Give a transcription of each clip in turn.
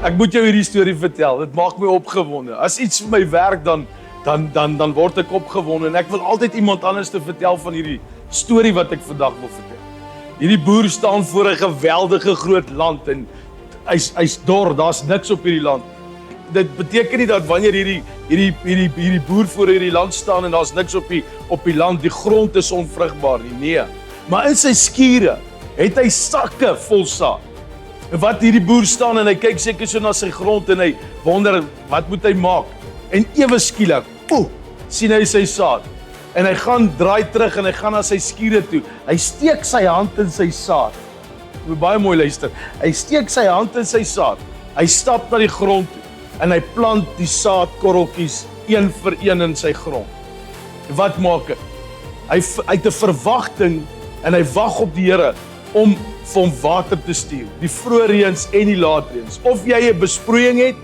Ek moet jou hierdie storie vertel. Dit maak my opgewonde. As iets vir my werk dan word ek opgewonde en ek wil altyd iemand anders te vertel van hierdie storie wat ek vandag wil vertel. Hierdie boer staan voor 'n geweldige groot land en hy's dor, daar's niks op hierdie land. Dit beteken nie dat wanneer hierdie boer voor hierdie land staan en daar's niks op die land, die grond is onvrugbaar nie. Nee. Maar in sy skure het hy sakke vol saad. En wat hierdie boer staan en hy kyk seker so na sy grond en hy wonder wat moet hy maak? En ewe skielik, sien hy sy saad. En hy gaan draai terug en hy gaan na sy skure toe. Hy steek sy hand in sy saad. Moet baie mooi luister. Hy steek sy hand in sy saad. Hy stap na die grond toe en hy plant die saadkorreltjies een vir een in sy grond. Wat maak hy? Hy het 'n verwagting en hy wag op die Here om vir hom water te stuur. Die vroeë reëns en die laat reëns. Of jy 'n besproeiing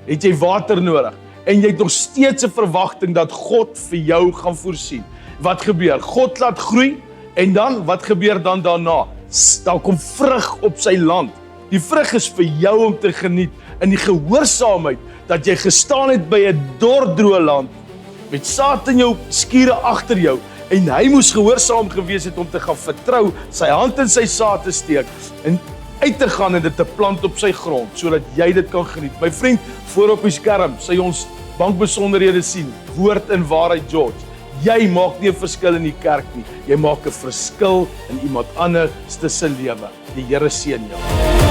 het jy water nodig. En jy het nog steeds 'n verwagting dat God vir jou gaan voorsien. Wat gebeur? God laat groei en dan, wat gebeur dan daarna? Daar kom vrug op sy land. Die vrug is vir jou om te geniet in die gehoorsaamheid dat jy gestaan het by 'n dordroë land met saad in jou skure agter jou en hy moes gehoorsaam gewees het om te gaan vertrou, sy hand in sy saad te steek en uit te gaan en dit te plant op sy grond sodat jy dit kan geniet. My vriend, voor op die skerm sê ons bankbesonderhede sien. Woord en waarheid George. Jy maak nie 'n verskil in die kerk nie. Jy maak 'n verskil in iemand anders se lewe. Die Here seën jou.